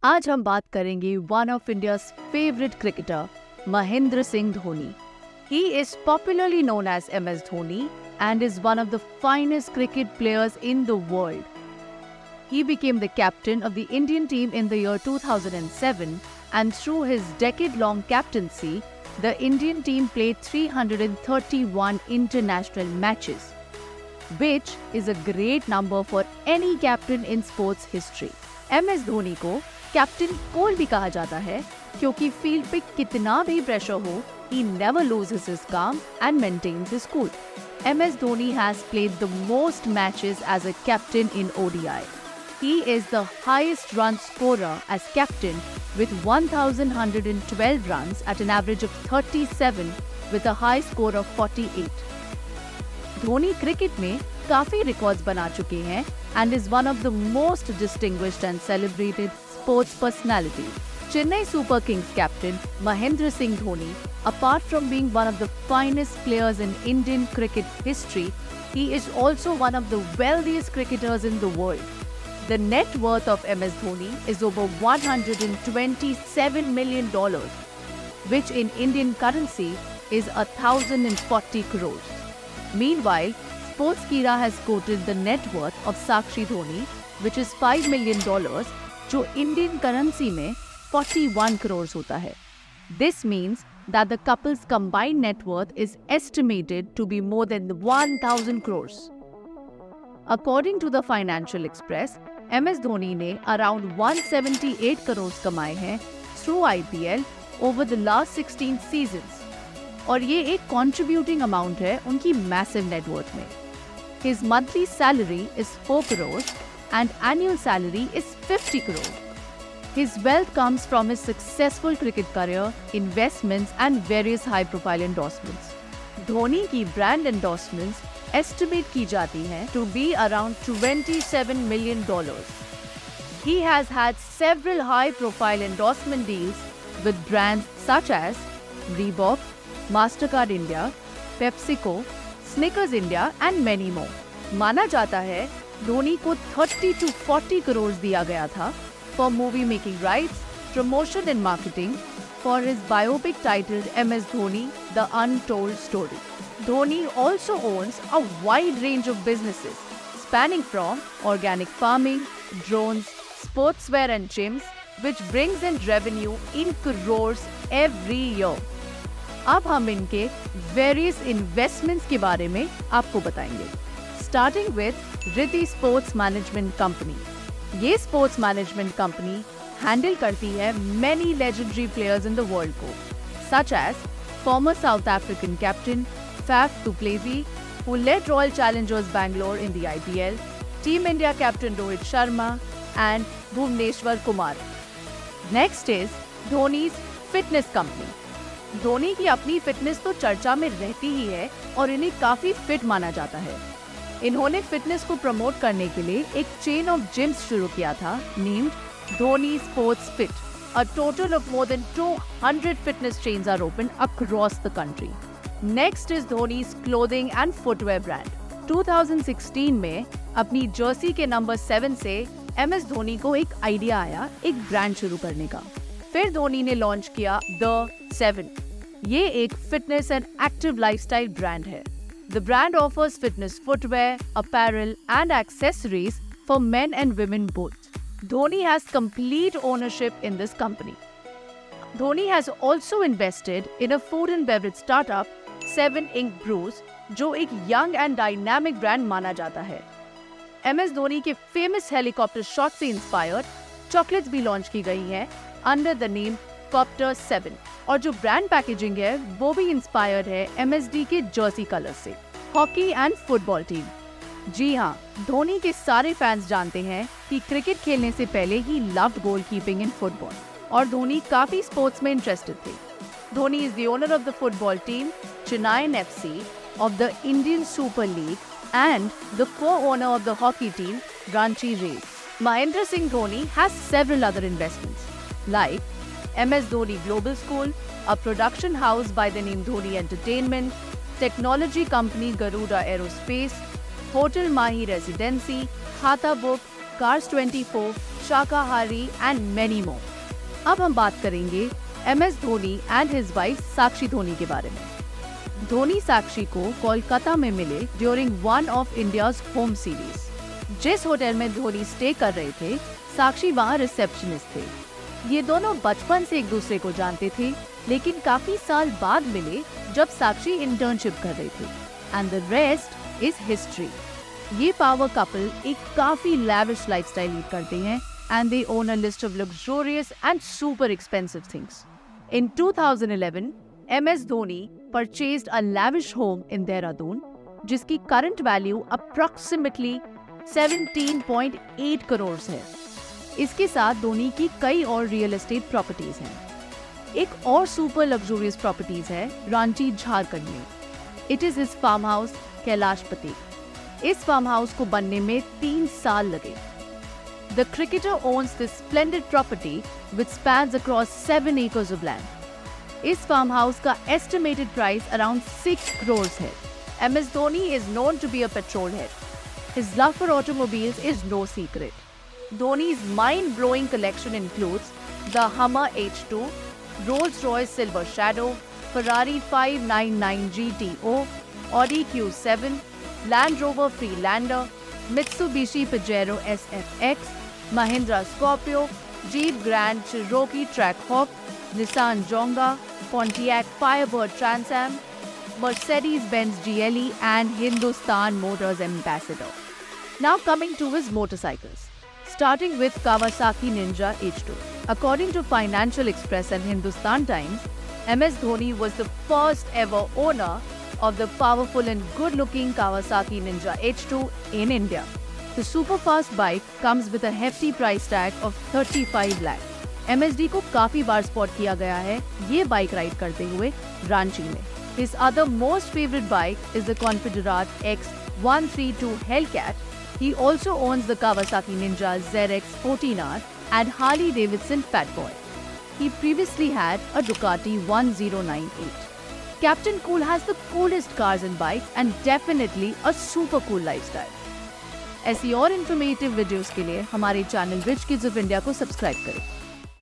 आज हम बात करेंगे one of India's favourite cricketer Mahendra Singh Dhoni. He is popularly known as MS Dhoni and is one of the finest cricket players in the world. He became the captain of the Indian team in the year 2007 and through his decade-long captaincy, the Indian team played 331 international matches, which is a great number for any captain in sports history. MS Dhoni को captain कोल भी कहा जाता है क्योंकि field पे कितना भी pressure हो, he never loses his calm and maintains his cool. MS Dhoni has played the most matches as a captain in ODI. He is the highest run scorer as captain with 1,112 runs at an average of 37 with a high score of 48. Dhoni cricket में काफी records बना चुके हैं and is one of the most distinguished and celebrated sports personalities. Chennai Super Kings captain Mahendra Singh Dhoni, apart from being one of the finest players in Indian cricket history, he is also one of the wealthiest cricketers in the world. The net worth of MS Dhoni is over $127 million, which in Indian currency is 1,040 crores. Meanwhile, Sportskeeda has quoted the net worth of Sakshi Dhoni, which is $5 million, जो Indian currency में 41 crores होता है. This means that the couple's combined net worth is estimated to be more than 1,000 crores. According to the Financial Express, MS Dhoni ने around 178 crores कमाए हैं through IPL over the last 16 seasons. और ये एक contributing amount है उनकी massive net worth में. His monthly salary is 4 crores and annual salary is 50 crores. His wealth comes from his successful cricket career, investments and various high-profile endorsements. Dhoni की brand endorsements estimate की जाती हैं to be around $27 million. He has had several high-profile endorsement deals with brands such as Reebok, Mastercard India, PepsiCo, Snickers India and many more. माना जाता है धोनी को 30 to 40 crores दिया गया था for movie making rights, promotion and marketing for his biopic titled MS Dhoni: The Untold Story. Dhoni also owns a wide range of businesses spanning from organic farming, drones, sportswear and gyms, which brings in revenue in crores every year. अब हम इनके various investments के बारे में आपको बताएंगे. Starting with Riddhi Sports Management Company. ये sports management company handle करती है many legendary players in the world को, such as former South African captain Faf du Plessis, who led Royal Challengers Bangalore in the IPL, Team India captain Rohit Sharma, and Bhuvneshwar Kumar. Next is Dhoni's Fitness Company. Dhoni की अपनी fitness तो चर्चा में रहती ही है और इन्हें काफी फिट माना जाता है. इन्होंने फिटनेस को प्रमोट करने के लिए एक चेन ऑफ जिम्स शुरू किया था named Dhoni sports fit. A total of more than 200 fitness chains are open across the country. Next is Dhoni's clothing and footwear brand. 2016 में अपनी जर्सी के नंबर 7 से MS धोनी को एक आइडिया आया एक ब्रांड शुरू करने का. फिर धोनी ने लॉन्च किया The 7. ये एक fitness and active lifestyle brand है. The brand offers fitness footwear, apparel and accessories for men and women both. Dhoni has complete ownership in this company. Dhoni has also invested in a food and beverage startup, 7 Ink Brews, जो एक young and dynamic brand माना जाता है. MS Dhoni के famous helicopter shot से inspired chocolates भी launch की गई हैं under the name Copter 7. और जो ब्रांड पैकेजिंग है वो भी इंस्पायर्ड है MSD के जर्सी कलर से. Hockey and football team. जी हाँ, धोनी के सारे फैंस जानते हैं कि क्रिकेट खेलने से पहले he loved goalkeeping in football और धोनी काफी स्पोर्ट्स में इंटरेस्टेड थे. Dhoni is the owner of the football team Chennai FC of the Indian Super League and the co-owner of the hockey team Ranchi Rays. Mahendra Singh Dhoni has several other investments like MS Dhoni Global School, a production house by the name Dhoni Entertainment, technology company Garuda Aerospace, Hotel Mahi Residency, Khata Book, Cars 24, शाकाहारी and many more. अब हम बात करेंगे MS Dhoni and his wife साक्षी धोनी के बारे में। धोनी साक्षी को कोलकाता में मिले during one of India's home series. जिस होटल में धोनी स्टे कर रहे थे, साक्षी वहाँ रिसेप्शनिस्ट थे। ये दोनों बचपन से एक दूसरे को जानते थे, लेकिन काफी साल बाद मिले जब साक्षी इंटर्नशिप कर रहे थे। And the rest is history. ये पावर कपल एक काफी लैविश लाइफस्टाइल लीड करते हैं and they own a list of luxurious and super expensive things. In 2011, MS Dhoni purchased a lavish home in Dehradun, जिसकी current value approximately 17.8 crores है। इसके साथ धोनी की कई और रियल एस्टेट प्रॉपर्टीज हैं। एक और सुपर लग्जूरियस प्रॉपर्टीज है रांची झारखंड में। It is his farm house Kailashpati. इस फार्म हाउस को बनने में 3 साल लगे। The cricketer owns this splendid property which spans across 7 acres of land. इस फार्म हाउस का estimated price around 6 crores है। MS Dhoni is known to be a petrol head. His love for automobiles is no secret. Dhoni's mind-blowing collection includes the Hummer H2, Rolls-Royce Silver Shadow, Ferrari 599 GTO, Audi Q7, Land Rover Freelander, Mitsubishi Pajero SFX, Mahindra Scorpio, Jeep Grand Cherokee Trackhawk, Nissan Jonga, Pontiac Firebird Trans Am, Mercedes-Benz GLE and Hindustan Motors Ambassador. Now coming to his motorcycles, starting with Kawasaki Ninja H2. According to Financial Express and Hindustan Times, MS Dhoni was the first ever owner of the powerful and good-looking Kawasaki Ninja H2 in India. The super-fast bike comes with a hefty price tag of 35 lakh. MSD को काफी बार spot किया गया है ये bike ride करते हुए रांची में। His other most favorite bike is the Confederate X132 Hellcat. He also owns the Kawasaki Ninja ZX 14R and Harley Davidson Fatboy. He previously had a Ducati 1098. Captain Cool has the coolest cars and bikes and definitely a super cool lifestyle. ऐसी और informative videos के लिए हमारे channel rich kids of India को subscribe करें।